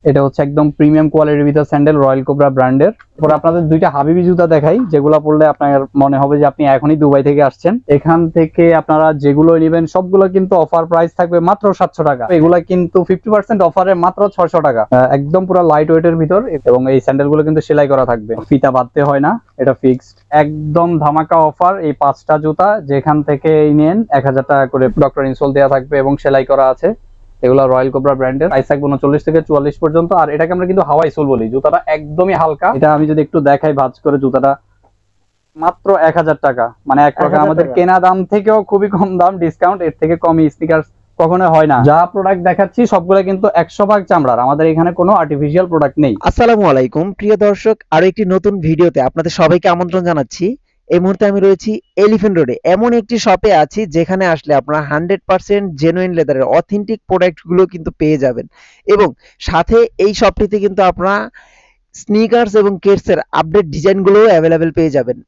এটা হচ্ছে একদম প্রিমিয়াম কোয়ালিটির ভিতর স্যান্ডেল, রয়্যাল কোবরা ব্র্যান্ডের। পরে আপনাদের দুইটা হাবিবি জুতা দেখাই, যেগুলো পরলে আপনার মনে হবে যে আপনি এখনই দুবাই থেকে আসছেন। এখান থেকে আপনারা যেগুলো নেবেন সবগুলো কিন্তু অফার প্রাইস থাকবে মাত্র 700 টাকা। এগুলা কিন্তু 50% অফারে মাত্র 600 টাকা। একদম পুরো লাইট ওয়েটের ভিতর, এবং এই স্যান্ডেল গুলো কিন্তু সেলাই করা থাকবে, ফিতা বাঁধতে হয় না, এটা ফিক্সড। একদম ধামাকা অফার। এই 5টা জুতা যেখান থেকে নেন 1000 টাকা করে ডক্টর ইনসোল দেওয়া থাকবে এবং সেলাই করা আছে। এগুলো রয়্যাল কোবরা ব্র্যান্ডের, প্রাইস থাকবে 39 থেকে 44 পর্যন্ত। আর এটাকে আমরা কিন্তু হাওয়াই সোল বলি। জুতাটা একদমই হালকা। এটা আমি যদি একটু দেখাই ভাঁজ করে, জুতাটা মাত্র 1000 টাকা, মানে এক প্রকার আমাদের কেনা দাম থেকেও খুবই কম দাম, ডিসকাউন্ট। এর থেকে কমই স্নিকার্স কখনো হয় না। যা প্রোডাক্ট দেখাচ্ছি সবগুলো কিন্তু 100% চামড়ার, আমাদের এখানে কোনো আর্টিফিশিয়াল প্রোডাক্ট নেই। আসসালামু আলাইকুম প্রিয় দর্শক, আরো একটি নতুন ভিডিওতে আপনাদের সবাইকে আমন্ত্রণ জানাচ্ছি। এই মুহূর্তে আমি রয়েছি এলিফ্যান্ট রোডে, এমন একটি শপে আছি যেখানে আসলে আপনারা 100% জেনুইন লেদারের অথেন্টিক প্রোডাক্টগুলো কিন্তু পেয়ে যাবেন, এবং সাথে এই শপটিতে কিন্তু আপনারা স্নিকার্স এবং কেটসের আপডেট ডিজাইনগুলোও অ্যাভেলেবেল পেয়ে যাবেন।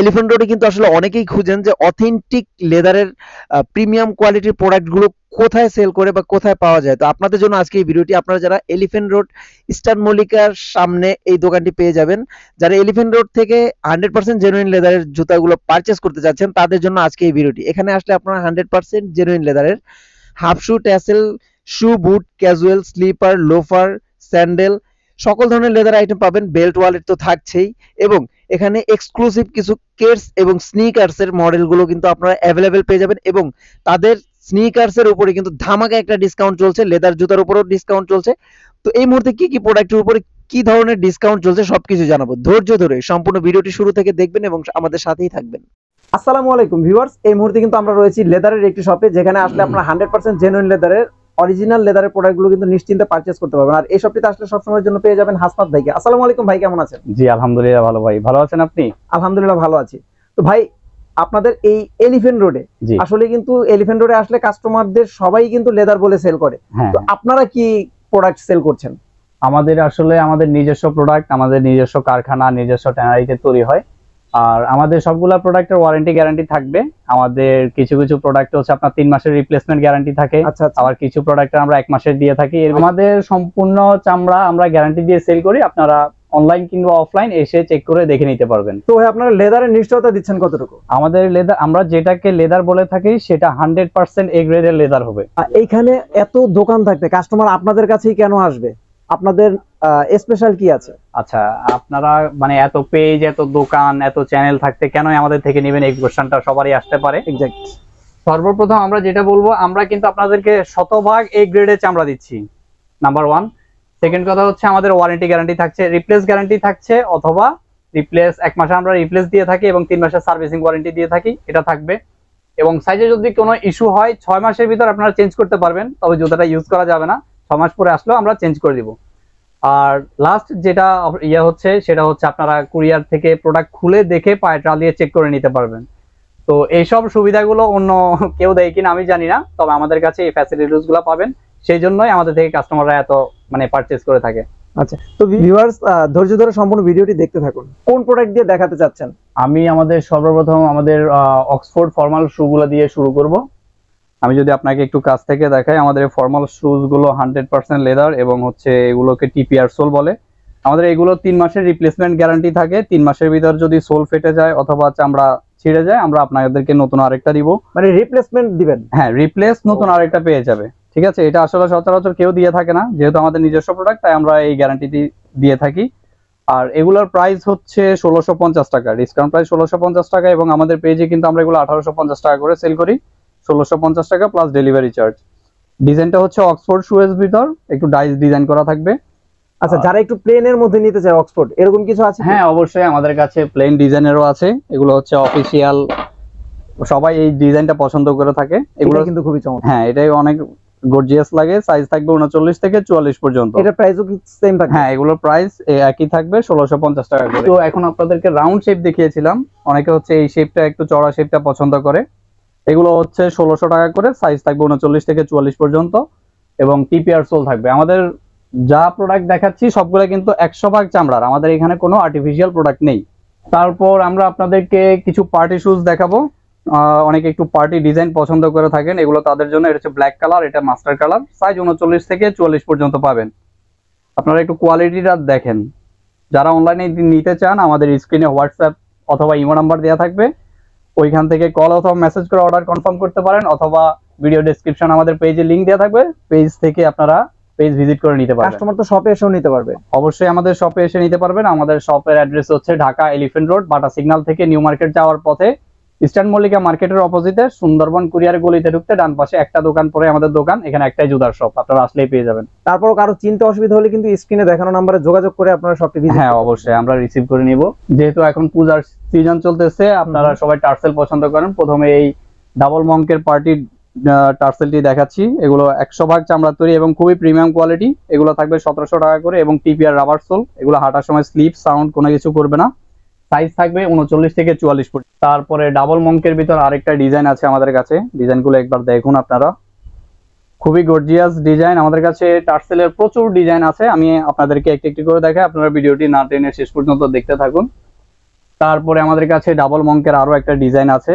এলিফ্যান্ট রোডে কিন্তু আসলে অনেকেই খুঁজেন যে অথেন্টিক লেদারের প্রিমিয়াম কোয়ালিটির প্রোডাক্টগুলো কোথায় সেল করে বা কোথায় পাওয়া যায়। তো আপনাদের জন্য আজকে এই ভিডিওটি, আপনারা যারা এলিফ্যান্ট রোড ইস্টার্ন মল্লিকার সামনে এই দোকানটি পেয়ে যাবেন, যারা এলিফ্যান্ট রোড থেকে 100% জেনুইন লেদারের জুতাগুলো পারচেস করতে যাচ্ছেন তাদের জন্য আজকে এই ভিডিওটি। এখানে আসলে আপনারা 100% জেনুইন লেদারের হাফ শু, ট্যাসেল, শু, বুট, ক্যাজুয়াল, স্লিপার, লোফার, স্যান্ডেল সকল ধরনের লেদার আইটেম পাবেন। বেল্ট, ওয়ালেট তো থাকছেই, এবং এখানে এক্সক্লুসিভ কিছু কেটস এবং স্নিকার্সের মডেলগুলো কিন্তু আপনারা অ্যাভেলেবেল পেয়ে যাবেন, এবং তাদের স্নিকার্সের উপরে কিন্তু ধামাকা একটা ডিসকাউন্ট চলছে, লেদার জুতার উপরেও ডিসকাউন্ট চলছে। তো এই মুহূর্তে কি কি প্রোডাক্টের উপরে কি ধরনের ডিসকাউন্ট চলছে সবকিছু জানাবো। ধৈর্য ধরে সম্পূর্ণ ভিডিওটি শুরু থেকে দেখবেন এবং আমাদের সাথেই থাকবেন। আসসালামু আলাইকুম ভিউয়ার্স, এই মুহূর্তে কিন্তু আমরা রয়েছি লেদারের একটি শপে, যেখানে আসলে আপনারা 100% জেনুইন লেদারের অরিজিনাল লেদারের প্রোডাক্টগুলো কিন্তু নিশ্চিন্তে পারচেজ করতে পারবেন। আর এই শপটিতে আসলে সবসময়ের জন্য পেয়ে যাবেন হাসনাত ভাইকে। আসসালামু আলাইকুম ভাই, কেমন আছেন? জি আলহামদুলিল্লাহ ভালো। ভাই ভালো আছেন আপনি? আলহামদুলিল্লাহ ভালো আছি। তো ভাই, আপনাদের এই এলিফ্যান্ট রোডে আসলে কিন্তু এলিফ্যান্ট রোডে আসলে কাস্টমারদের সবাই কিন্তু লেদার বলে সেল করে, তো আপনারা কি প্রোডাক্ট সেল করছেন? আমাদের আসলে আমাদের নিজস্ব প্রোডাক্ট, আমাদের নিজস্ব কারখানা, নিজস্ব ট্যানারিতে তৈরি হয়। আর আমাদের সবগুলা প্রোডাক্টের ওয়ারেন্টি গ্যারান্টি থাকবে। আমাদের কিছু কিছু প্রোডাক্ট হচ্ছে আপনার 3 মাসের রিপ্লেসমেন্ট গ্যারান্টি থাকে। আবার কিছু প্রোডাক্ট আমরা 1 মাসের দিয়ে থাকি। আমাদের সম্পূর্ণ চামড়া আমরা গ্যারান্টি দিয়ে সেল করি। আপনারা অনলাইন কিংবা অফলাইন এসে চেক করে দেখে নিতে পারবেন। তো ভাই, আপনারা লেদারের নিশ্চয়তা দিচ্ছেন কতটুকু? আমাদের লেদার, আমরা যেটাকে লেদার বলে থাকি সেটা 100% এ গ্রেডের লেদার হবে। এইখানে এত দোকান থাকতে কাস্টমার আপনাদের কাছেই কেন আসবে? আপনাদের স্পেশাল কি আছে? আচ্ছা, আপনারা মানে এত পেজ, এত দোকান, এত চ্যানেল থাকতে কেন আমাদের থেকে নেবেন, এই কোশ্চেনটা সবারই আসতে পারে। এক্স্যাক্ট। সর্বপ্রথম আমরা যেটা বলবো, আমরা কিন্তু আপনাদেরকে শতভাগ এ গ্রেডের চামড়া দিচ্ছি, নাম্বার 1। সেকেন্ড কথা হচ্ছে আমাদের ওয়ারেন্টি গ্যারান্টি থাকছে, রিপ্লেস গ্যারান্টি থাকছে, অথবা রিপ্লেস 1 মাসে আমরা রিপ্লেস দিয়ে থাকি এবং 3 মাসের সার্ভিসিং ওয়ারেন্টি দিয়ে থাকি, এটা থাকবে। এবং সাইজে যদি কোনো ইস্যু হয় 6 মাসের ভিতর আপনারা চেঞ্জ করতে পারবেন, তবে জুতাটা ইউজ করা যাবে না। 6 মাস পরে আসলেও আমরা চেঞ্জ করে দিব। আর লাস্ট যেটা হচ্ছে সেটা হচ্ছে আপনারা কুরিয়ার থেকে প্রোডাক্ট খুলে দেখে পায়ে ট্রাল দিয়ে চেক করে নিতে পারবেন। তো এইসব সুবিধাগুলো অন্য কেউ দেয় কিনা আমি জানি না, তবে আমাদের কাছে এই ফ্যাসিলিটিস গুলো পাবেন। সেই জন্যই আমাদের থেকে কাস্টমাররা এত মানে পারচেজ করে থাকে। আচ্ছা, তো ভিউয়ার্স ধৈর্য ধরে সম্পূর্ণ ভিডিওটি দেখতে থাকুন। কোন প্রোডাক্ট দিয়ে দেখাতে চাচ্ছেন? আমি আমাদের সর্বপ্রথম আমাদের অক্সফোর্ড ফর্মাল শুগুলো দিয়ে শুরু করব। আমি যদি আপনাকে একটু কাছ থেকে দেখাই, আমাদের ফর্মাল শুজ গুলো 100% লেদার, এবং হচ্ছে এগুলোকে টিপিআর সোল বলে। আমাদের এগুলো 3 মাসের রিপ্লেসমেন্ট গ্যারান্টি থাকে। 3 মাসের ভিতর যদি সোল ফেটে যায় অথবা চামড়া ছিঁড়ে যায়, আমরা আপনাদেরকে নতুন আরেকটা দিব। মানে রিপ্লেসমেন্ট দিবেন? হ্যাঁ, রিপ্লেস নতুন আরেকটা পেয়ে যাবে। ঠিক আছে, এটা আসলে সচরাচর কেউ দিয়ে থাকে না, যেহেতু আমাদের নিজস্ব প্রোডাক্ট তাই আমরা এই গ্যারান্টি দিয়ে থাকি। আর এগুলোর প্রাইস হচ্ছে 1650 টাকা, ডিসকাউন্ট প্রাইস 1650 টাকা, এবং আমাদের পেজে কিন্তু আমরা এগুলো 1850 টাকা করে সেল করি। 1650 টাকা প্লাস ডেলিভারি চার্জ। ডিজাইনটা হচ্ছে অক্সফোর্ড শুয়ের ভিতর একটু ডাইস ডিজাইন করা থাকবে। আচ্ছা, যারা একটু প্লেনের মধ্যে নিতে চায় অক্সফোর্ড, এরকম কিছু আছে? হ্যাঁ অবশ্যই, আমাদের কাছে প্লেন ডিজাইনেরও আছে। এগুলো হচ্ছে অফিশিয়াল, সবাই এই ডিজাইনটা পছন্দ করে থাকে। এগুলো কিন্তু খুবই চমৎকার। হ্যাঁ, এটাই অনেক গর্জিয়াস লাগে। সাইজ থাকবে 39 থেকে 44 পর্যন্ত। এটা প্রাইসও কি সেম থাকবে? হ্যাঁ, এগুলোর প্রাইস একই থাকবে, 1650 টাকা করে। তো এখন আপনাদেরকে রাউন্ড শেপ দেখিয়েছিলাম, অনেকে হচ্ছে এই শেপটা একটু চড়া শেপটা পছন্দ করে। এগুলো হচ্ছে 1600 টাকা করে, সাইজ থাকবে 39 থেকে 44 পর্যন্ত, এবং টিপিআর সোল থাকবে। আমাদের যা প্রোডাক্ট দেখাচ্ছি সবগুলো কিন্তু 100% চামড়ার, আমাদের এখানে কোনো আর্টিফিশিয়াল প্রোডাক্ট নেই। তারপর আমরা আপনাদেরকে কিছু পার্টি শুজ দেখাবো। অনেকে একটু পার্টি ডিজাইন পছন্দ করে থাকেন, এগুলো তাদের জন্য। এটা হচ্ছে ব্ল্যাক কালার, এটা মাস্টার কালার, সাইজ 39 থেকে 44 পর্যন্ত পাবেন। আপনারা একটু কোয়ালিটিটা দেখেন। যারা অনলাইনে নিতে চান আমাদের স্ক্রিনে হোয়াটসঅ্যাপ অথবা ইমো নাম্বার দেওয়া থাকবে, ওইখান থেকে কল অথবা মেসেজ করে অর্ডার কনফার্ম করতে পারেন, অথবা ভিডিও ডেসক্রিপশন আমাদের পেজে লিংক দেওয়া থাকবে, পেজ থেকে আপনারা পেজ ভিজিট করে নিতে পারবেন। কাস্টমার তো শপে এসেও নিতে পারবে। অবশ্যই আমাদের শপে এসে নিতে পারবেন। আমাদের শপের অ্যাড্রেস হচ্ছে ঢাকা এলিফ্যান্ট রোড, বাটা সিগন্যাল থেকে নিউ মার্কেট যাওয়ার পথে ইস্টার্ন মল্লিকা মার্কেটের অপোজিটে সুন্দরবন কুরিয়ার গলিতে ঢুকতে ডান পাশে একটা দোকান পরে আমাদের দোকান, এখানে একটাই জুতার শপ, আপনারা আসলেই পেয়ে যাবেন। তারপর কারো চিন্তা অসুবিধা হলে কিন্তু স্ক্রিনে দেখানো নম্বরে যোগাযোগ করে আপনারা শপটি ভিজিট। হ্যাঁ অবশ্যই আমরা রিসিভ করে নিব। যেহেতু এখন পূজার সিজন চলতেছে, আপনারা সবাই টার্সেল পছন্দ করেন। প্রথমে এই ডাবল মঙ্কের পার্টি টার্সেলটি দেখাচ্ছি। এগুলো 100% চামড়া তৈরি এবং খুবই প্রিমিয়াম কোয়ালিটি। এগুলো থাকবে 1700 টাকা করে এবং টিপিআর রাবার সোল। এগুলো হাঁটার সময় স্লিপ সাউন্ড কোনো কিছু করবে না। সাইজ থাকবে 39 থেকে 44 ফুট। তারপরে ডাবল মঙ্কের ভিতর আরেকটা ডিজাইন আছে আমাদের কাছে, ডিজাইনগুলো একবার দেখুন আপনারা, খুবই গর্জিয়াস ডিজাইন। আমাদের কাছে টার্সেলের প্রচুর ডিজাইন আছে, আমি আপনাদেরকে একটি একটি করে দেখাই, আপনারা ভিডিওটি না টেনে শেষ পর্যন্ত দেখতে থাকুন। তারপরে আমাদের কাছে ডাবল মঙ্কের আরো একটা ডিজাইন আছে।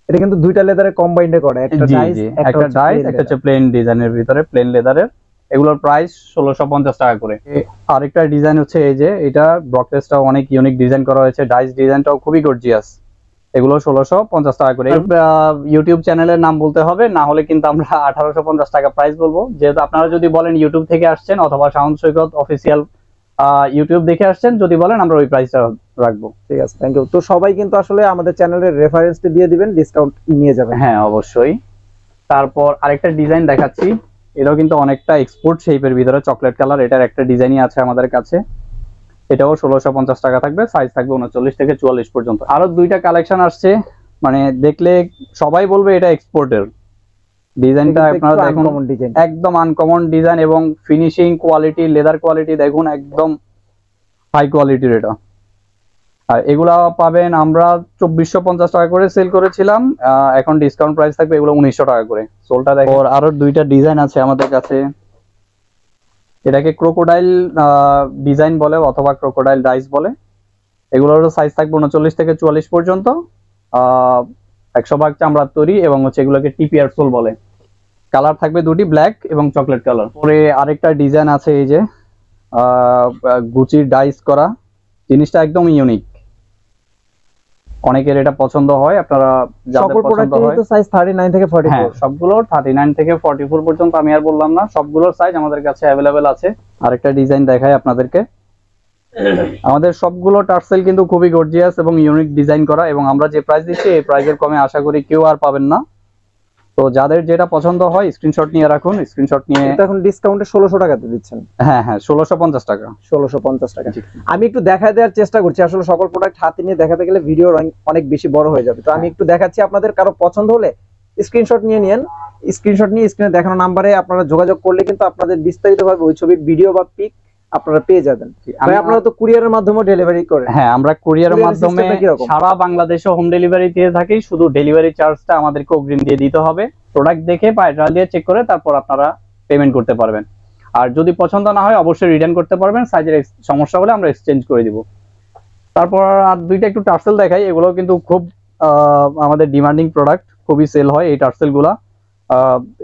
এটা কিন্তু দুইটা লেদারে কম্বাইন্ডে করে, একটা ডাইস একটা ডাইস, একটা হচ্ছে প্লেন ডিজাইনের ভিতরে প্লেন লেদারের। এগুলোর প্রাইস 1650 টাকা করে। আরেকটা ডিজাইন হচ্ছে এই যে, এটা ব্রকলেসটাও অনেক ইউনিক ডিজাইন করা হয়েছে, ডাইস ডিজাইনটাও খুবই গর্জিয়াস। এগুলো 1650 টাকা করে। ইউটিউব চ্যানেলের নাম বলতে হবে, না হলে কিন্তু আমরা 1850 টাকা প্রাইস বলবো। যেহেতু আপনারা যদি বলেন ইউটিউব থেকে আসছেন অথবা সাউন্ড সৈকত অফিসিয়াল ইউটিউব দেখে আসছেন, যদি বলেন আমরা ওই প্রাইসটা রাখবো। ঠিক আছে, থ্যাংক ইউ। তো সবাই কিন্তু আসলে আমাদের চ্যানেলের রেফারেন্সটি দিয়ে দিবেন, ডিসকাউন্ট নিয়ে যাবেন। হ্যাঁ অবশ্যই। তারপর আরেকটা ডিজাইন দেখাচ্ছি, এটাও কিন্তু অনেকটা এক্সপোর্ট শেপের ভিতরে, চকলেট কালার। এটার একটা ডিজাইনই আছে আমাদের কাছে, এটাও 1650 টাকা থাকবে, সাইজ থাকবে 39 থেকে 44 পর্যন্ত। আরো দুইটা কালেকশন আসছে, মানে দেখলে সবাই বলবে এটা এক্সপোর্টের। ডিজাইনটা আপনারা দেখুন, একদম আনকমন ডিজাইন এবং ফিনিশিং কোয়ালিটি, লেদার কোয়ালিটি দেখুন, একদম হাই কোয়ালিটির এটা। আর এগুলা পাবেন আমরা 2450 টাকা করে সেল করেছিলাম, এখন ডিসকাউন্ট প্রাইস থাকবে এগুলো 1900 টাকা করে। সোলটা দেখো। আরো দুইটা ডিজাইন আছে আমাদের কাছে, এটাকে ক্রোকোডাইল ডিজাইন বলে অথবা ক্রোকোডাইল ডাইস বলে। এগুলোর সাইজ থাকবে 39 থেকে 44 পর্যন্ত। 100% চামড়ার তৈরি এবং হচ্ছে এগুলোকে টিপিআর সোল বলে। কালার থাকবে দুটি, ব্ল্যাক এবং চকলেট কালার। পরে আরেকটা ডিজাইন আছে এই যে, গুচির ডাইস করা, জিনিসটা একদম ইউনিক, অনেকের এটা পছন্দ হয়। আপনারা যাদের পছন্দ হয়, সাইজ 39 থেকে 44। হ্যাঁ সবগুলোর 39 থেকে 44 পর্যন্ত, আমি আর বললাম না, সবগুলোর সাইজ আমাদের কাছে অ্যাভেলেবেল আছে। আরেকটা ডিজাইন দেখাই আপনাদেরকে। আমাদের সবগুলো টার্সেল কিন্তু খুবই গর্জিয়াস এবং ইউনিক ডিজাইন করা, এবং আমরা যে প্রাইস দিচ্ছি এই প্রাইসের কমে আশা করি কেউ আর পাবেন না। তো যাদের যেটা পছন্দ হয় স্ক্রিনশট নিয়ে রাখুন, স্ক্রিনশট নিয়ে। এটা এখন ডিসকাউন্টে 1600 টাকাতে দিচ্ছেন। হ্যাঁ হ্যাঁ 1650 টাকা। 1650 টাকা। আমি একটু দেখায় দেওয়ার চেষ্টা করছি, আসলে সকল প্রোডাক্ট হাতে নিয়ে দেখাতে গেলে ভিডিও অনেক বেশি বড় হয়ে যাবে। তো আমি একটু দেখাচ্ছি, আপনাদের কারো পছন্দ হলে স্ক্রিনশট নিয়ে নিন। স্ক্রিনশট নিয়ে স্ক্রিনে দেখানো নাম্বারে আপনারা যোগাযোগ করলে কিন্তু আপনাদের বিস্তারিতভাবে ওই ছবির ভিডিও বা পিক আপনারা পেয়ে যাবেন। আপনারা তো কুরিয়ারের মাধ্যমে ডেলিভারি করেন? হ্যাঁ আমরা কুরিয়ারের মাধ্যমে সারা বাংলাদেশে হোম ডেলিভারি দিয়ে থাকি। শুধু ডেলিভারি চার্জটা আমাদেরকে অগ্রিম দিয়ে দিতে হবে। প্রোডাক্ট দেখে পায়রা দিয়ে চেক করে তারপর আপনারা পেমেন্ট করতে পারবেন। আর যদি পছন্দ না হয় অবশ্যই রিটার্ন করতে পারবেন, সাইজের সমস্যা হলে আমরা এক্সচেঞ্জ করে দিব। তারপর আর দুইটা একটু টার্সেল দেখাই, এগুলো কিন্তু খুব আমাদের ডিমান্ডিং প্রোডাক্ট, খুবই সেল হয় এই টার্সেল গুলা।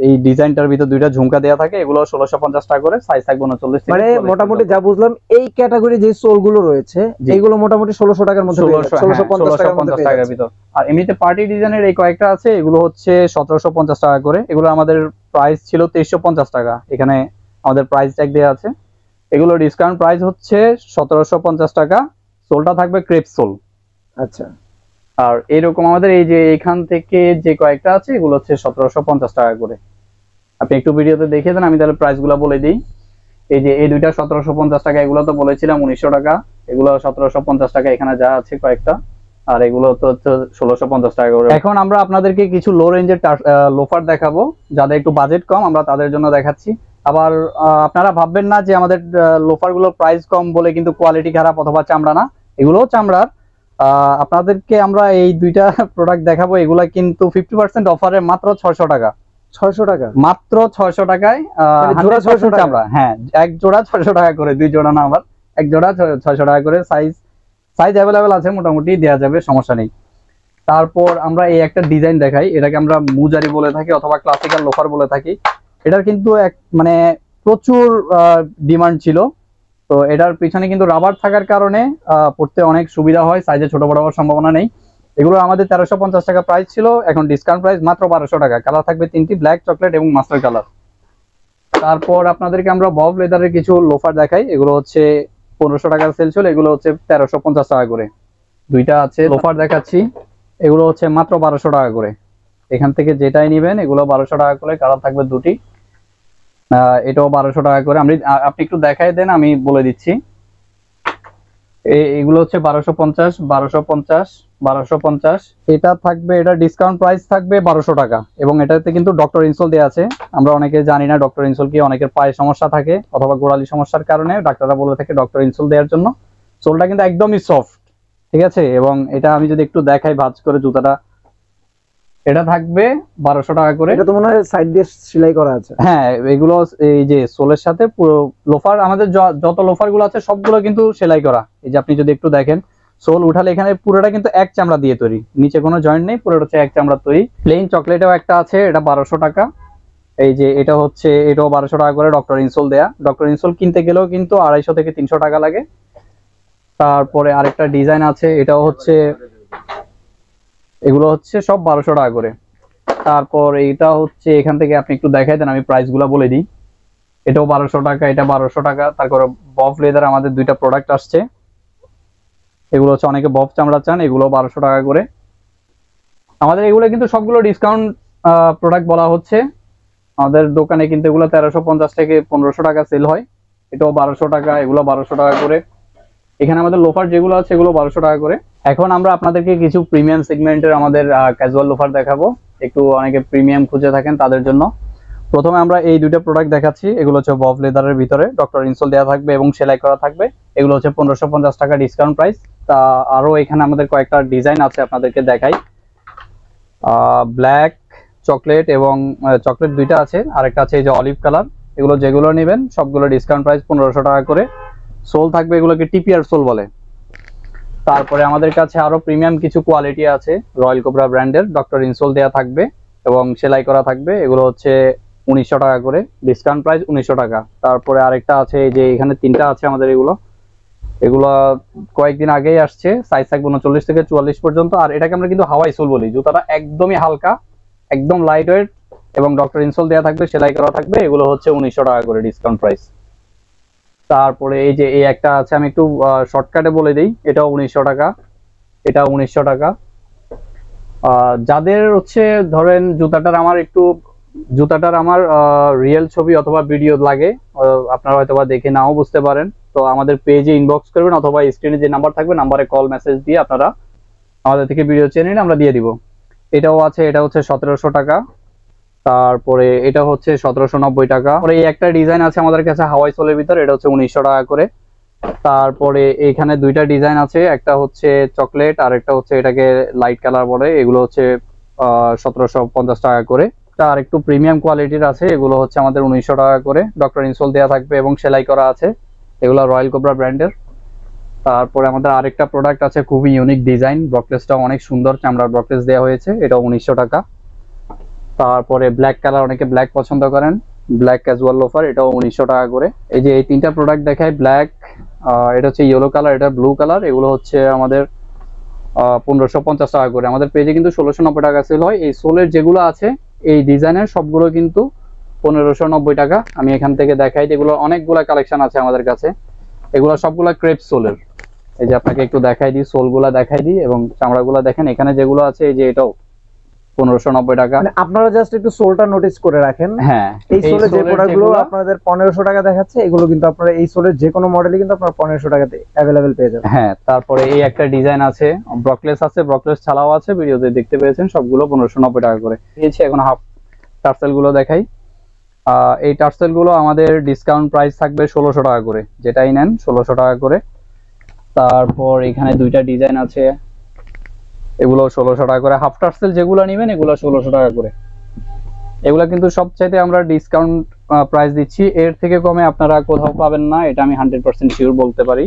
এই ডিজাইনটার ভিতর দুইটা ঝুমকা দেওয়া থাকে, এগুলো 1650 টাকা করে, সাইজ থাকবে 39 থেকে। মানে মোটামুটি যা বুঝলাম এই ক্যাটাগরি যে সোল গুলো রয়েছে এগুলো মোটামুটি 1600 টাকার মধ্যে, 1650 টাকার ভিতর। আর এমনিতে পার্টি ডিজাইনের এই কয়েকটা আছে, এগুলো হচ্ছে 1750 টাকা করে। এগুলো আমাদের প্রাইস ছিল 2350 টাকা, এখানে আমাদের প্রাইস ট্যাগ দেওয়া আছে। এগুলো ডিসকাউন্ট প্রাইস হচ্ছে 1750 টাকা। সোলটা থাকবে ক্রেপ সোল। আচ্ছা। আর এরকম আমাদের এই যে এখান থেকে যে কয়েকটা আছে এগুলো হচ্ছে 1750 টাকা করে। আপনি একটু ভিডিওতে দেখে দেন, আমি তাহলে প্রাইস গুলা বলে দিই। এই যে এই দুইটা 1750 টাকা, এগুলো তো বলেছিলাম 1900 টাকা, এগুলো 1750 টাকা এখানে যা আছে কয়েকটা। আর এগুলো তো হচ্ছে 1650 টাকা করে। এখন আমরা আপনাদেরকে কিছু লো রেঞ্জের লোফার দেখাবো, যাদের একটু বাজেট কম আমরা তাদের জন্য দেখাচ্ছি। আবার আপনারা ভাববেন না যে আমাদের লোফার গুলোর প্রাইস কম বলে কিন্তু কোয়ালিটি খারাপ অথবা চামড়া না, এগুলোও চামড়ার। আপনাদেরকে আমরা এই দুইটা প্রোডাক্ট দেখাবো, এগুলা কিন্তু 50% অফারে মাত্র 600 টাকা। 600 টাকা মাত্র 600 টাকায় জোড়া 600 টাকা চামড়া। হ্যাঁ এক জোড়া 600 টাকা করে, দুই জোড়া না, আবার এক জোড়া 600 টাকা করে। সাইজ অ্যাভেলেবেল আছে, মোটামুটি দেওয়া যাবে, সমস্যা নেই। তারপর আমরা এই একটা ডিজাইন দেখাই, এটাকে আমরা মুজারি বলে থাকি অথবা ক্লাসিক্যাল লোফার বলে থাকি। এটার কিন্তু এক মানে প্রচুর ডিমান্ড ছিল। তো এটার পিছনে কিন্তু রাবার থাকার কারণে পড়তে অনেক সুবিধা হয়, সাইজে ছোট বড় হওয়ার সম্ভাবনা নেই। এগুলো আমাদের 1350 টাকা প্রাইস ছিল, এখন ডিসকাউন্ট প্রাইস মাত্র 1200 টাকা। কালার থাকবে 3টি, ব্ল্যাক, চকলেট এবং মাস্টার কালার। তারপর আপনাদেরকে আমরা বব লেদারের কিছু লোফার দেখাই। এগুলো হচ্ছে 1500 টাকার সেল ছিল, এগুলো হচ্ছে 1350 টাকা করে। দুইটা আছে লোফার দেখাচ্ছি, এগুলো হচ্ছে মাত্র 1200 টাকা করে। এখান থেকে যেটাই নেবেন এগুলো 1200 টাকা করে, কালার থাকবে দুটি। এটাও 1200 টাকা করে। আপনি একটু দেখাই দেন, আমি বলে দিচ্ছি। এগুলো হচ্ছে 1250, 1250, 1250। এটা থাকবে, এটা ডিসকাউন্ট প্রাইস থাকবে 1200 টাকা। এবং এটাতে কিন্তু ডক্টর ইনসোল দেওয়া আছে। আমরা অনেকে জানি না ডক্টর ইনসোল কি, অনেকের পায়ে সমস্যা থাকে অথবা গোড়ালি সমস্যার কারণে ডাক্তাররা বলে থাকে ডক্টর ইনসোল দেওয়ার জন্য। সোলটা কিন্তু একদমই সফট, ঠিক আছে। এবং এটা আমি যদি একটু দেখাই ভাঁজ করে জুতাটা, এটা থাকবে 1200 টাকা করে। এটা তো মনে হয় সাইড দিয়ে সেলাই করা আছে। হ্যাঁ, এগুলো এই যে সোলের সাথে পুরো লোফার, আমাদের যত লোফার গুলো আছে সবগুলো কিন্তু সেলাই করা। এই যে আপনি যদি একটু দেখেন, সোল উঠালে এখানে পুরোটা কিন্তু এক চামড়া দিয়ে তৈরি, নিচে কোনো জয়েন্ট নেই, পুরোটা হচ্ছে এক চামড়া তৈরি। প্লেন চকলেটেও একটা আছে, এটা 1200 টাকা। এই যে এটা হচ্ছে, এটাও 1200 টাকা করে, ডক্টর ইনসোল দেয়া। ডক্টর ইনসোল কিনতে গেলেও কিন্তু 250 থেকে 300 টাকা লাগে। তারপরে আরেকটা ডিজাইন আছে, এটাও হচ্ছে, এগুলো হচ্ছে সব 1200 টাকা করে। তারপর এইটা হচ্ছে, এখান থেকে আপনি একটু দেখাই দেন, আমি প্রাইস গুলা বলে দিই। এটাও 1200 টাকা, এটা 1200 টাকা। তারপরে বব লেদার আমাদের দুইটা প্রোডাক্ট আসছে, এগুলো হচ্ছে অনেকে বব চামড়া চান, এগুলো 1200 টাকা করে। আমাদের এগুলো কিন্তু সবগুলো ডিসকাউন্ট প্রোডাক্ট বলা হচ্ছে। আমাদের দোকানে কিন্তু এগুলো 1350 থেকে 1500 টাকা সেল হয়। এটাও 1200 টাকা, এগুলো 1200 টাকা করে। এখানে আমাদের লোফার যেগুলো আছে এগুলো 1200 টাকা করে। এখন আমরা আপনাদেরকে কিছু প্রিমিয়াম সেগমেন্টের আমাদের ক্যাজুয়াল লোফার দেখাবো, একটু অনেকে প্রিমিয়াম খুঁজে থাকেন তাদের জন্য। প্রথমে আমরা এই দুইটা প্রোডাক্ট দেখাচ্ছি। এগুলো হচ্ছে বব লেদারের ভিতরে ডক্টর ইনসোল দেওয়া থাকবে এবং সেলাই করা থাকবে। এগুলো হচ্ছে 1550 টাকা ডিসকাউন্ট প্রাইস। তা আরো এখানে আমাদের কয়েকটা ডিজাইন আছে, আপনাদেরকে দেখাই। ব্ল্যাক, চকলেট এবং চকলেট দুইটা আছে, আরেকটা আছে এই যে অলিভ কালার। এগুলো যেগুলো নেবেন সবগুলো ডিসকাউন্ট প্রাইস 1500 টাকা করে। সোল থাকবে, এগুলোকে টিপিআর সোল বলে। তারপরে আমাদের কাছে আরো প্রিমিয়াম কিছু কোয়ালিটি আছে, রয়্যাল কোবরা ব্র্যান্ডের ডক্টর ইনসোল দেওয়া থাকবে এবং সেলাই করা থাকবে। এগুলো হচ্ছে 1900 টাকা করে, ডিসকাউন্ট প্রাইস 1900 টাকা। তারপরে আরেকটা আছে, এই যে এখানে তিনটা আছে আমাদের, এগুলো কয়েকদিন আগেই আসছে। সাইজ থাকবে 39 থেকে 44 পর্যন্ত। আর এটাকে আমরা কিন্তু হাওয়াই সোল বলি। জুতাটা একদমই হালকা, একদম লাইট ওয়েট এবং ডক্টর ইনসোল দেওয়া থাকবে, সেলাই করা থাকবে। এগুলো হচ্ছে 1900 টাকা করে ডিসকাউন্ট প্রাইস। তারপরে এই যে এই একটা আছে, আমি একটু শর্টকাটে বলে দিই, এটাও 1900 টাকা, এটা 1900 টাকা। যাদের হচ্ছে ধরেন জুতাটার আমার রিয়েল ছবি অথবা ভিডিও লাগে, আপনারা হয়তো বা দেখে নাও বুঝতে পারেন, তো আমাদের পেজে ইনবক্স করবেন অথবা স্ক্রিনে যে নাম্বার থাকবে নাম্বারে কল মেসেজ দিয়ে আপনারা আমাদের থেকে ভিডিও চেয়ে নিলে আমরা দিয়ে দিব। এটাও আছে, এটা হচ্ছে 1700 টাকা। তারপরে এটা হচ্ছে 1790 টাকা। পরে এই একটা ডিজাইন আছে আমাদের কাছে হাওয়াই সোলের ভিতরে, এটা হচ্ছে 1900 টাকা করে। তারপরে এখানে দুইটা ডিজাইন আছে, একটা হচ্ছে চকলেট আর একটা হচ্ছে এটাকে লাইট কালার বলে। এগুলো হচ্ছে 1750 টাকা করে। আর একটু প্রিমিয়াম কোয়ালিটির আছে, এগুলো হচ্ছে আমাদের 1900 টাকা করে, ডক্টর ইনসোল দেওয়া থাকবে এবং সেলাই করা আছে। এগুলো রয়্যাল কোবরা ব্র্যান্ডের। তারপরে আমাদের আরেকটা প্রোডাক্ট আছে, খুবই ইউনিক ডিজাইন, ব্রকলেসটা অনেক সুন্দর, চামড়ার ব্রকলেস দেওয়া হয়েছে, এটাও 1900 টাকা। তারপরে ব্ল্যাক কালার, অনেকে ব্ল্যাক পছন্দ করেন, ব্ল্যাক ক্যাজুয়াল লোফার, এটাও 1900 টাকা করে। এই যে এই তিনটা প্রোডাক্ট দেখায়, ব্ল্যাক, এটা হচ্ছে ইয়েলো কালার, এটা ব্লু কালার, এগুলো হচ্ছে আমাদের 1550 টাকা করে। আমাদের পেজে কিন্তু 1690 টাকা সেল হয়। এই সোলের যেগুলো আছে এই ডিজাইনের সবগুলো কিন্তু 1590 টাকা। আমি এখান থেকে দেখাই, এগুলো অনেকগুলো কালেকশন আছে আমাদের কাছে, এগুলো সবগুলা ক্রেপ সোলের। এই যে আপনাকে একটু দেখাই দিই, সোলগুলা দেখাই দিই এবং চামড়াগুলা দেখেন। এখানে যেগুলো আছে এই যে এটাও 1590 টাকা। মানে আপনারা জাস্ট একটু সোলটা নোটিস করে রাখেন। হ্যাঁ, এই সোলের যে প্রোডাক্টগুলো আপনাদের 1500 টাকা দেখাচ্ছে, এগুলো কিন্তু আপনারা এই সোলের যে কোনো মডেলই কিন্তু আপনারা 1500 টাকাতে अवेलेबल পেয়ে যাবেন। হ্যাঁ, তারপরে এই একটা ডিজাইন আছে, ব্রকলেস আছে, ব্রকলেস ছাড়াও আছে, ভিডিওতে দেখতে পেয়েছেন, সবগুলো 1590 টাকা করে দিয়েছি। এখন হাফ টার্সেল গুলো দেখাই। এই টার্সেল গুলো আমাদের ডিসকাউন্ট প্রাইস থাকবে 1600 টাকা করে, যেটাই নেন 1600 টাকা করে। তারপর এখানে দুইটা ডিজাইন আছে, এগুলো 1600 টাকা করে। হাফ টার্সেল যেগুলো নেবেন এগুলো 1600 টাকা করে। এগুলা কিন্তু সবচাইতে আমরা ডিসকাউন্ট প্রাইস দিচ্ছি, এর থেকে কমে আপনারা কোথাও পাবেন না, এটা আমি 100% শিওর বলতে পারি।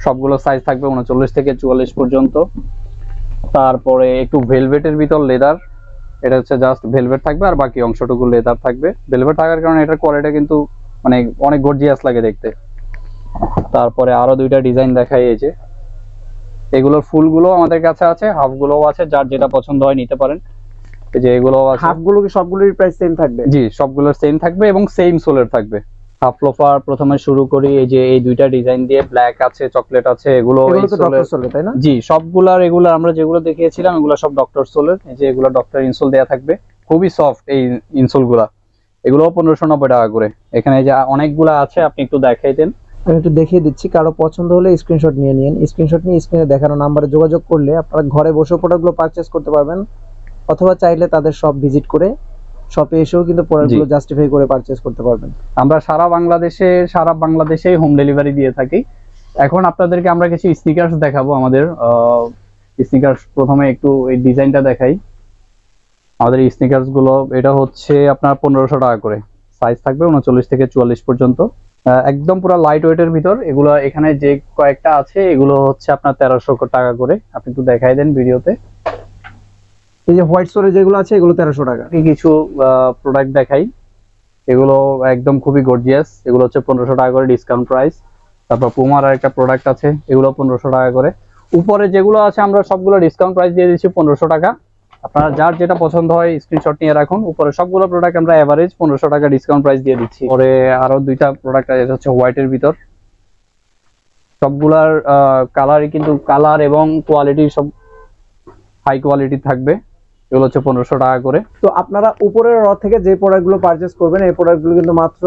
সবগুলো সাইজ থাকবে 39 থেকে 44 পর্যন্ত। তারপরে একটু ভেলভেটের ভিতর লেদার, এটা হচ্ছে জাস্ট ভেলভেট থাকবে আর বাকি অংশটুকু লেদার থাকবে। ভেলভেট থাকার কারণে এটার কোয়ালিটি কিন্তু মানে অনেক গর্জিয়াস লাগে দেখতে। তারপরে আরো দুইটা ডিজাইন দেখাই, এই যে এগুলোর ফুলগুলো আমাদের কাছে আছে, হাফ গুলোও আছে, যার যেটা পছন্দ হয় নিতে পারেন। এই যে এগুলো আছে, হাফ গুলো কি সবগুলোর প্রাইস সেম থাকবে? জি সবগুলোর সেম থাকবে এবং সেম সোলের থাকবে। হাফ লোফার প্রথমে শুরু করি, এই যে এই দুইটা ডিজাইন দিয়ে, ব্ল্যাক আছে, চকলেট আছে, এগুলো তো ডক্টর সোলের, তাই না? জি সবগুলার, এগুলো আমরা যেগুলো দেখিয়েছিলাম এগুলো সব ডক্টর সোলের। এই যে এগুলো ডক্টর ইনসোল দেয়া থাকবে, খুবই সফট এই ইনসোল গুলা। এগুলো 1590 টাকা করে। এখানে যে অনেকগুলা আছে, আপনি একটু দেখাই দেন। আমি একটু দেখিয়ে দিচ্ছি, কারো পছন্দ হলে স্ক্রিনশট নিয়ে নিন। স্ক্রিনশট নিয়ে স্ক্রিনে দেখানো নাম্বারে যোগাযোগ করলে আপনারা ঘরে বসে প্রোডাক্টগুলো পারচেজ করতে পারবেন, অথবা চাইলে তাদের শপ ভিজিট করে শপে এসেও কিন্তু প্রোডাক্টগুলো জাস্টিফাই করে পারচেজ করতে পারবেন। আমরা সারা বাংলাদেশেই হোম ডেলিভারি দিয়ে থাকি। এখন আপনাদেরকে আমরা কিছু স্নিকার্স দেখাবো। আমাদের স্নিকার্স প্রথমে একটু এই ডিজাইনটা দেখাই। আমাদের এই স্নিকার্স গুলো, এটা হচ্ছে আপনার 1500 টাকা করে। সাইজ থাকবে 39 থেকে 44 পর্যন্ত। একদম পুরো লাইট ওয়েটের ভিতর। এগুলো এখানে যে কয়েকটা আছে এগুলো হচ্ছে আপনার 1300 টাকা করে। আপনি একটু দেখাই দেন ভিডিওতে। এই যে হোয়াইট সোলে যেগুলো আছে এগুলো 1300 টাকা। কিছু প্রোডাক্ট দেখাই, এগুলো একদম খুবই গর্জিয়াস। এগুলো হচ্ছে 1500 টাকা করে ডিসকাউন্ট প্রাইস। তারপর পুমার একটা প্রোডাক্ট আছে, এগুলো 1500 টাকা করে। উপরে যেগুলো আছে আমরা সবগুলো ডিসকাউন্ট প্রাইস দিয়ে দিচ্ছি 1500 টাকা। আপনারা যার যেটা পছন্দ হয় স্ক্রিনশট নিয়ে রাখুন। উপরে সবগুলো প্রোডাক্ট আমরা এভারেজ 1500 টাকা ডিসকাউন্ট প্রাইস দিয়ে দিচ্ছি। পরে আরো দুইটা প্রোডাক্ট আছে, হচ্ছে হোয়াইটের ভিতর। সবগুলার কালারই কিন্তু কালার এবং কোয়ালিটি সব হাই কোয়ালিটি থাকবে। এগুলো হচ্ছে 1500 টাকা করে। তো আপনারা উপরের র থেকে যে প্রোডাক্টগুলো পারচেজ করবেন এই প্রোডাক্টগুলো কিন্তু মাত্র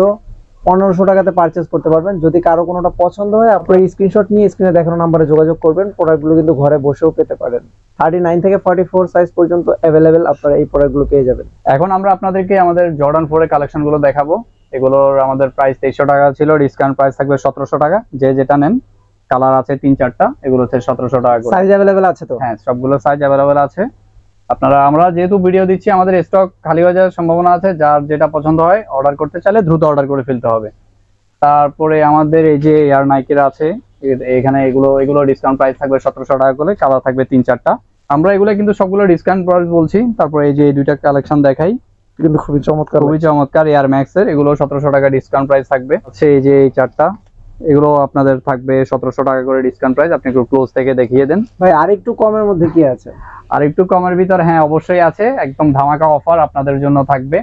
1500 টাকাতে পারচেজ করতে পারবেন। যদি কারো কোনোটা পছন্দ হয় আপনারা স্ক্রিনশট নিয়ে স্ক্রিনে দেখানো নাম্বারে যোগাযোগ করবেন। প্রোডাক্টগুলো কিন্তু ঘরে বসেও পেতে পারেন। 39 থেকে 44 সাইজ পর্যন্ত অ্যাভেলেবেল আপনারা এই প্রোডাক্টগুলো পেয়ে যাবেন। এখন আমরা আপনাদেরকে আমাদের জর্ডান 4 এর কালেকশন গুলো দেখাবো। এগুলোর আমাদের প্রাইস 2300 টাকা ছিল, ডিসকাউন্ট প্রাইস থাকবে 1700 টাকা। যে যেটা নেন, কালার আছে 3-4টা, এগুলো হচ্ছে 1700 টাকা করে। সাইজ অ্যাভেলেবেল আছে তো? হ্যাঁ, সবগুলো সাইজ অ্যাভেলেবেল আছে। আপনারা, আমরা যেহেতু ভিডিও দিচ্ছি, আমাদের স্টক খালি হয়ে যাওয়ার সম্ভাবনা আছে। যার যেটা পছন্দ হয় অর্ডার করতে চাইলে দ্রুত অর্ডার করে ফেলতে হবে। তারপরে আমাদের এই যে এয়ার নাইকের আছে, এখানে এগুলো ডিসকাউন্ট প্রাইস থাকবে 1700 টাকা করে। কালার থাকবে 3-4টা। আমরা এগুলো কিন্তু সবগুলো ডিসকাউন্ট প্রাইস বলছি। তারপরে এই যে এই দুইটা কালেকশন দেখাই, কিন্তু খুবই চমৎকার এয়ার ম্যাক্স এর। এগুলো 1700 টাকা ডিসকাউন্ট প্রাইস থাকবে। হচ্ছে এই যে এই চারটা, এগুলো আপনাদের থাকবে 1700 টাকা করে ডিসকাউন্ট প্রাইস। আপনি একটু ক্লোজ থেকে দেখিয়ে দেন ভাই। আর একটু কমের মধ্যে কি আছে? আর একটু কমের ভিতর, হ্যাঁ অবশ্যই আছে। একদম ধামাকা অফার আপনাদের জন্য থাকবে।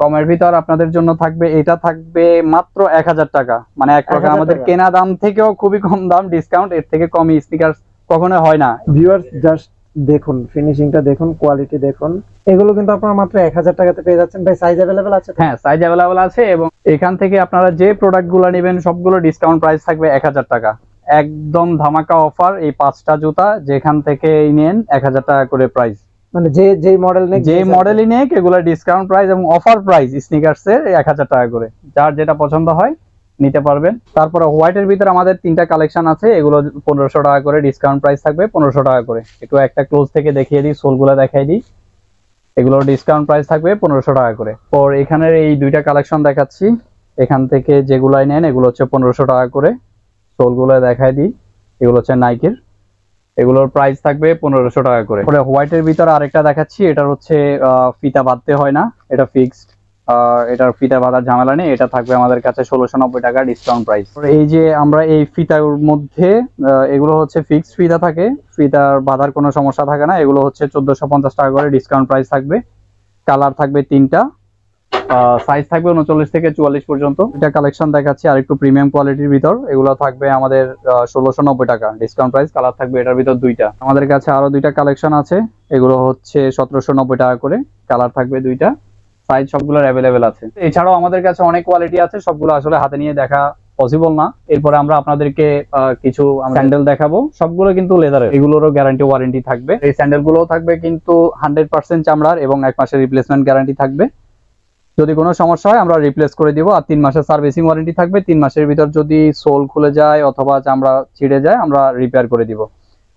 কমের ভিতর আপনাদের জন্য থাকবে, এটা থাকবে মাত্র 1000 টাকা। মানে এক প্রকার আমাদের কেনা দাম থেকেও খুবই কম দাম ডিসকাউন্ট। এর থেকে কমই স্নিকার্স কখনো হয় না। ভিউয়ার্স জাস্ট দেখুন, ফিনিশিংটা দেখুন, কোয়ালিটি দেখুন। এগুলো কিন্তু আপনারা মাত্র 1000 টাকাতে পেয়ে যাচ্ছেন। ভাই সাইজ অ্যাভেলেবেল আছে? হ্যাঁ, সাইজ অ্যাভেলেবেল আছে। এবং এখান থেকে আপনারা যে প্রোডাক্টগুলো নেবেন সবগুলো ডিসকাউন্ট প্রাইস থাকবে 1000 টাকা। একদম ধামাকা অফার। এই 5টা জুতা যেখান থেকে নেন 1000 টাকা করে প্রাইস। মানে যে মডেলই নেক এগুলো ডিসকাউন্ট প্রাইস এবং অফার প্রাইস স্নিকার্স এর 1000 টাকা করে। যার যেটা পছন্দ হয় নিতে পারবেন। তারপরে হোয়াইটের ভিতরে আমাদের 3টা কালেকশন আছে, এগুলো 1500 টাকা করে ডিসকাউন্ট প্রাইস থাকবে 1500 টাকা করে। একটু একটা ক্লোজ থেকে দেখিয়ে দিই, সোলগুলো দেখাই দিই। এগুলো ডিসকাউন্ট প্রাইস থাকবে 1500 টাকা করে। পর এখানের এই দুইটা কালেকশন দেখাচ্ছি, এখান থেকে যেগুলাই নেন এগুলো হচ্ছে 1500 টাকা করে। সোলগুলো দেখাই দিই, এগুলো হচ্ছে নাইকের। এগুলোর প্রাইস থাকবে 1500 টাকা করে। হোয়াইটের ভিতরে আরেকটা দেখাচ্ছি, এটার হচ্ছে ফিতা বাঁধতে হয় না, এটা ফিক্সড। এটার ফিতা বাঁধার ঝামেলা নেই। এটা থাকবে আমাদের কাছে 1690 টাকা ডিসকাউন্ট প্রাইস। এই যে আমরা এই ফিতার মধ্যে এগুলো হচ্ছে ফিক্সড ফিতা থাকে, ফিতার বাঁধার কোনো সমস্যা থাকে না। এগুলো হচ্ছে 1450 টাকা করে ডিসকাউন্ট প্রাইস থাকবে। কালার থাকবে 3টা, সাইজ থাকবে 39 থেকে 44 পর্যন্ত। এটা কালেকশন দেখাচ্ছি আর একটু প্রিমিয়াম কোয়ালিটির ভিতর। এগুলো থাকবে আমাদের 1690 টাকা ডিসকাউন্ট প্রাইস। কালার থাকবে এটার ভিতর 2টা। আমাদের কাছে আরো 2টা কালেকশন আছে, এগুলো হচ্ছে 1790 টাকা করে। কালার থাকবে 2টা, সাইজ সবগুলোর অ্যাভেলেবেল আছে। এছাড়াও আমাদের কাছে অনেক কোয়ালিটি আছে, সবগুলো আসলে হাতে নিয়ে দেখা পসিবল না। এরপরে আমরা আপনাদেরকে কিছু স্যান্ডেল দেখাবো, সবগুলো কিন্তু লেদারের। এগুলোরও গ্যারান্টি ওয়ারেন্টি থাকবে। এই স্যান্ডেল গুলো থাকবে কিন্তু 100% চামড়ার এবং 1 মাসের রিপ্লেসমেন্ট গ্যারান্টি থাকবে। যদি কোনো সমস্যা হয় আমরা রিপ্লেস করে দিব। আর 3 মাসের সার্ভিসিং ওয়ারেন্টি থাকবে। 3 মাসের ভিতর যদি সোল খুলে যায় অথবা চামড়া ছিঁড়ে যায় আমরা রিপেয়ার করে দিব।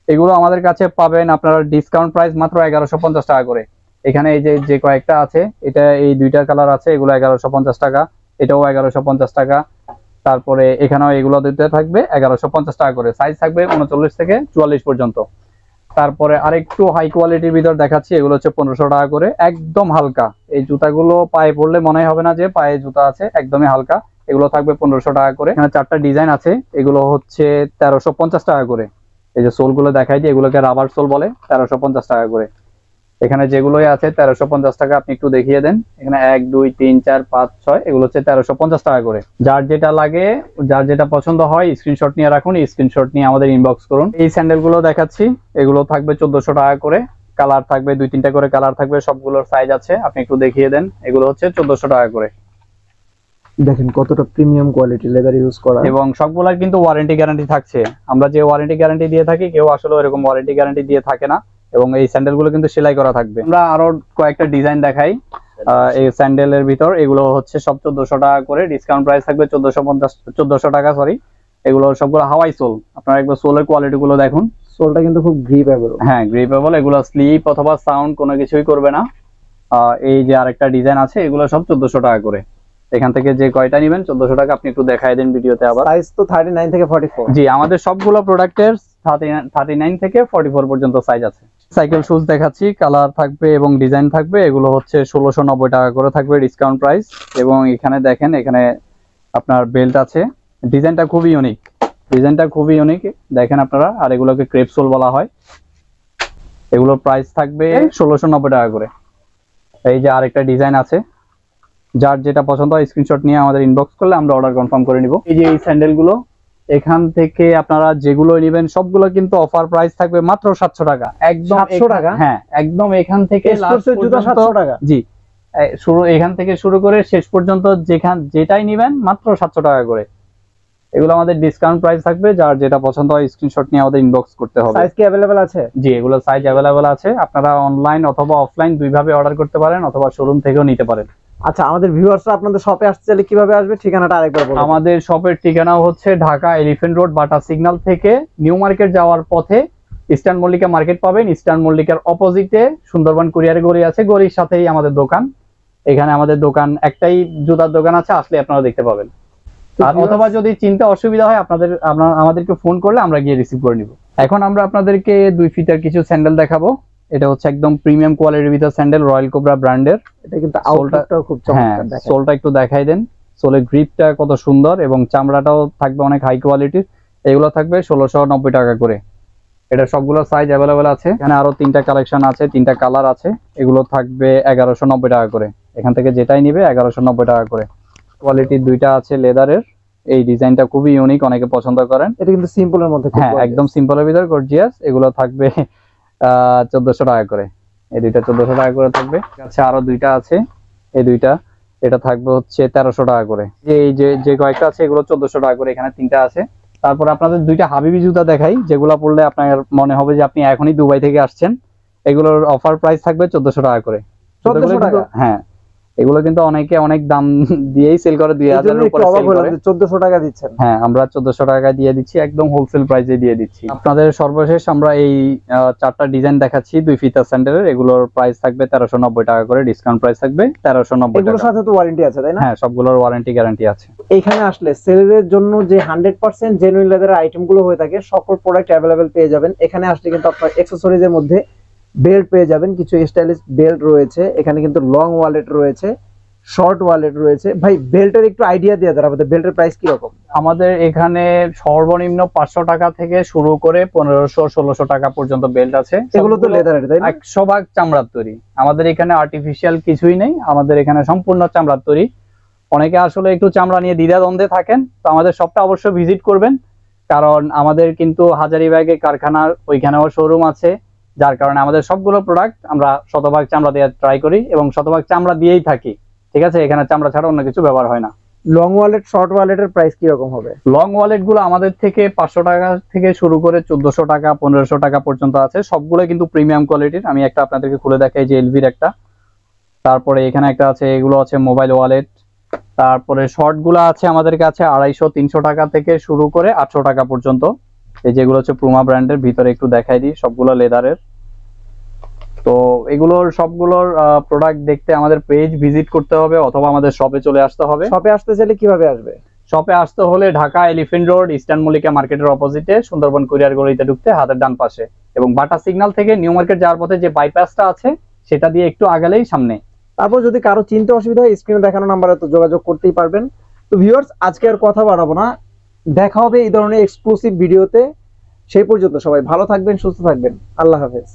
এগুলো আমাদের কাছে পাবেন আপনারা ডিসকাউন্ট প্রাইস মাত্র 1150 টাকা করে। এখানে এই যে কয়েকটা আছে, এটা এই 2টা কালার আছে, এগুলো 1150 টাকা, এটাও 1150 টাকা। তারপরে এখানেও এগুলো দিতে থাকবে 1150 টাকা করে। সাইজ থাকবে 39 থেকে 44 পর্যন্ত। তারপরে আরেকটু হাই কোয়ালিটির ভিতর দেখাচ্ছি, এগুলো হচ্ছে 1500 টাকা করে, একদম হালকা। এই জুতাগুলো পায়ে পড়লে মনে হবে না যে পায়ে জুতা আছে, একদমই হালকা। এগুলো থাকবে 1500 টাকা করে। এখানে 4টা ডিজাইন আছে, এগুলো হচ্ছে 1350 টাকা করে। এই যে সোল গুলো দেখাই দিই, এগুলোকে রাবার সোল বলে, 1350 টাকা করে। এখানে যেগুলোই আছে 1350 টাকা। আপনি একটু দেখিয়ে দেন, এখানে 1 2 3 4 5 6, এগুলো হচ্ছে 1350 টাকা করে। যার যেটা লাগে, যার যেটা পছন্দ হয় স্ক্রিনশট নিয়ে রাখুন, স্ক্রিনশট নিয়ে আমাদের ইনবক্স করুন। এই স্যান্ডেল গুলো দেখাচ্ছি, এগুলো থাকবে 1400 টাকা করে। কালার থাকবে 2-3টা করে কালার থাকবে, সবগুলোর সাইজ আছে, আপনি একটু দেখিয়ে দেন। এগুলো হচ্ছে 1400 টাকা করে। দেখেন কতটা প্রিমিয়াম কোয়ালিটি লেদার ইউজ করা, এবং সবগুলার কিন্তু ওয়ারেন্টি গ্যারান্টি থাকছে। আমরা যে ওয়ারেন্টি গ্যারান্টি দিয়ে থাকি, কেউ আসলে এরকম ওয়ারেন্টি গ্যারান্টি দিয়ে থাকে না। এবং এই স্যান্ডেল গুলো কিন্তু সেলাই করা থাকবে। আমরা আরো কয়েকটা ডিজাইন দেখাই এই স্যান্ডেলের ভিতর। এগুলো হচ্ছে সব 1400 টাকা করে, ডিসকাউন্ট প্রাইস থাকবে 1450 টাকা, সরি। এগুলো সবগুলো হাওয়াই সোল। আপনারা একবার সোলের কোয়ালিটি গুলো দেখুন, সোলটা কিন্তু খুব গ্রিপেবল। হ্যাঁ গ্রিপেবল। এগুলো স্লিপ অথবা সাউন্ড কোনো কিছুই করবে না। এই যে আরেকটা ডিজাইন আছে, এগুলো সব 1400 টাকা করে। এখান থেকে যে কয়টা নেবেন 1400 টাকা। আপনি একটু দেখাই দেন ভিডিওতে আবার। সাইজ তো 39 থেকে 44। জি, আমাদের সবগুলো প্রোডাক্টের 39 থেকে 44 পর্যন্ত সাইজ আছে। সাইকেল শুজ দেখাচ্ছি, কালার থাকবে এবং ডিজাইন থাকবে। এগুলো হচ্ছে 1690 টাকা করে থাকবে ডিসকাউন্ট প্রাইস। এবং এখানে দেখেন, এখানে আপনার বেল্ট আছে, ডিজাইনটা খুবই ইউনিক, ডিজাইনটা খুবই ইউনিক দেখেন আপনারা। আর এগুলোকে ক্রেপ সোল বলা হয়। এগুলোর প্রাইস থাকবে 1690 টাকা করে। এই যে আরেকটা ডিজাইন আছে, যার যেটা পছন্দ হয় স্ক্রিনশট নিয়ে আমাদের ইনবক্স করলে আমরা অর্ডার কনফার্ম করে নিব। এই যে এই স্যান্ডেল গুলো, এখান থেকে আপনারা যেগুলো নেবেন সবগুলো কিন্তু অফার প্রাইস থাকবে মাত্র 700 টাকা। একদম 700 টাকা? হ্যাঁ, একদম এখান থেকে লাস্ট জুতা 700 টাকা। জি, শুরু এখান থেকে শুরু করে শেষ পর্যন্ত যেটাই নেবেন মাত্র 700 টাকা করে। এগুলো আমাদের ডিসকাউন্ট প্রাইস থাকবে। যার যেটা পছন্দ হয় স্ক্রিনশট নিয়ে আমাদের ইনবক্স করতে হবে। সাইজ কি अवेलेबल আছে? জি, এগুলো সাইজ अवेलेबल আছে। আপনারা অনলাইন অথবা অফলাইন দুইভাবে অর্ডার করতে পারেন, অথবা শোরুম থেকেও নিতে পারেন। আচ্ছা, আমাদের ভিউয়ার্সরা আপনাদের শপে আসতে চাইলে কিভাবে আসবে, ঠিকানাটা আরেকবার বলুন। আমাদের শপের ঠিকানা হচ্ছে ঢাকা এলিফ্যান্ট রোড বাটা সিগন্যাল থেকে নিউ মার্কেট যাওয়ার পথে ইস্টার্ন মল্লিকা মার্কেট পাবেন। ইস্টার্ন মল্লিকার অপোজিটে সুন্দরবন কুরিয়ার গলি আছে, গলির সাথেই আমাদের দোকান। এখানে আমাদের দোকান একটাই জুতার দোকান আছে, আসলে আপনারা দেখতে পাবেন। আর অথবা যদি চিনতে অসুবিধা হয় আমাদেরকে ফোন করলে আমরা গিয়ে রিসিভ করে নিব। এখন আমরা আপনাদেরকে 2 ফিটার কিছু স্যান্ডেল দেখাবো। এটা হচ্ছে একদম প্রিমিয়াম কোয়ালিটির ভিতর স্যান্ডেল, রয়্যাল কোবরা ব্র্যান্ডের। এটা কিন্তু আউটলুকটাও খুব চমৎকার। দেখেন সোলটা একটু দেখাই দেন, সোলের গ্রিপটা কত সুন্দর এবং চামড়াটাও থাকবে অনেক হাই কোয়ালিটির। এগুলো থাকবে 1690 টাকা করে। এটা সবগুলো সাইজ अवेलेबल আছে। এখানে আরো 3টা কালেকশন আছে, 3টা কালার আছে। এগুলো থাকবে 1190 টাকা করে। এখান থেকে যেটাই নিবে 1190 টাকা করে। কোয়ালিটির 2টা আছে লেদারের। এই ডিজাইনটা খুবই ইউনিক, অনেকে পছন্দ করেন। এটা কিন্তু সিম্পলের মধ্যে, হ্যাঁ একদম সিম্পলের ভিতর গর্জিয়াস। এগুলো থাকবে 1400 টাকা করে। এই 2টা 1400 টাকা করে থাকবে। আচ্ছা, আরো 2টা আছে, এই 2টা। এটা থাকবে হচ্ছে 1300 টাকা করে। এই যে কয়েকটা আছে এগুলো 1400 টাকা করে। এখানে 3টা আছে। তারপর আপনাদের 2টা হাবিবি জুতা দেখাই, যেগুলো পরলে আপনার মনে হবে যে আপনি এখনই দুবাই থেকে আসছেন। এগুলোর অফার প্রাইস থাকবে 1400 টাকা করে। 1400 টাকা? হ্যাঁ, এগুলো কিন্তু অনেকে অনেক দাম দিয়েই সেল করে, 2000 এর উপরে সেল করে। 1400 টাকা দিচ্ছেন? হ্যাঁ, আমরা 1400 টাকা দিয়ে দিচ্ছি, একদম হোলসেল প্রাইসে দিয়ে দিচ্ছি। আপনাদের সর্বশেষ আমরা এই 4টা ডিজাইন দেখাচ্ছি 2 ফিটার স্যান্ডেলের। এগুলোর প্রাইস থাকবে 1390 টাকা করে, ডিসকাউন্ট প্রাইস থাকবে 1390 এগুলোর টাকা। সাথে তো ওয়ারেন্টি আছে, তাই না? হ্যাঁ, সবগুলোর ওয়ারেন্টি গ্যারান্টি আছে। এখানে আসলে সেলের জন্য যে 100% জেনুইন লেদারের আইটেমগুলো হয়ে থাকে, সকল প্রোডাক্ট अवेलेबल পেয়ে যাবেন। এখানে আসলে কিন্তু আপনার অ্যাকসেসরিজের মধ্যে বেল্ট পেয়ে যাবেন, কিছু স্টাইলিশ বেল্ট রয়েছে। এখানে কিন্তু লং ওয়ালেট রয়েছে, শর্ট ওয়ালেট রয়েছে। ভাই, বেল্টের একটু আইডিয়া দিয়ে দেন, আমাদের বেল্টের প্রাইস কি রকম? আমাদের এখানে সর্বনিম্ন 500 টাকা থেকে শুরু করে 1500-1600 টাকা পর্যন্ত বেল্ট আছে। এগুলো তো লেদারের, তাই না? 100% চামড়ার তৈরি। আমাদের এখানে আর্টিফিশিয়াল কিছুই নেই, আমাদের এখানে সম্পূর্ণ চামড়ার তৈরি। অনেকে আসলে একটু চামড়া নিয়ে দ্বিধাদ্বন্দ্বে থাকেন, তো আমাদের শপটা অবশ্যই ভিজিট করবেন। কারণ আমাদের কিন্তু হাজারীবাগে কারখানার ওইখানেও শোরুম আছে, যার কারণে আমাদের সবগুলো প্রোডাক্ট আমরা শতভাগ চামড়া দিয়ে ট্রাই করি এবং শতভাগ চামড়া দিয়েই থাকি। ঠিক আছে, এখানে চামড়া ছাড়া অন্য কিছু ব্যবহার হয় না। লং ওয়ালেট, শর্ট ওয়ালেটের প্রাইস কি রকম হবে? লং ওয়ালেট গুলো আমাদের থেকে 500 টাকা থেকে শুরু করে 1400 টাকা 1500 টাকা পর্যন্ত আছে। সবগুলো কিন্তু প্রিমিয়াম কোয়ালিটির। আমি একটা আপনাদেরকে খুলে দেখাই, যে এলভির একটা, তারপরে এখানে একটা আছে, এগুলো আছে মোবাইল ওয়ালেট। তারপরে শর্ট গুলো আছে আমাদের কাছে 250-300 টাকা থেকে শুরু করে 800 টাকা পর্যন্ত। এই যেগুলো হচ্ছে পুমা ব্র্যান্ডের, ভিতরে একটু দেখাই দিই, সবগুলো লেদারের। তো এগুলোর সবগুলোর প্রোডাক্ট দেখতে আমাদের পেজ ভিজিট করতে হবে অথবা আমাদের শপে চলে আসতে হবে। শপে আসতে চাইলে কিভাবে আসবে? শপে আসতে হলে Dhaka elephant road eastern Mallika মার্কেটের অপোজিটে সুন্দরবন কুরিয়ার গলিতে ঢুকতে হাতের ডান পাশে এবং বাটা সিগন্যাল থেকে নিউ মার্কেট যাওয়ার পথে যে বাইপাসটা আছে সেটা দিয়ে একটু আগালেই সামনে। তারপর যদি কারো চিনতে অসুবিধা হয় স্ক্রিনে দেখানো নাম্বারে তো যোগাযোগ করতেই পারবেন। তো ভিউয়ার্স, আজকে আর কথা বাড়াবো না, দেখা হবে এই ধরনের এক্সক্লুসিভ ভিডিওতে। সেই পর্যন্ত সবাই ভালো থাকবেন, সুস্থ থাকবেন। আল্লাহ হাফেজ।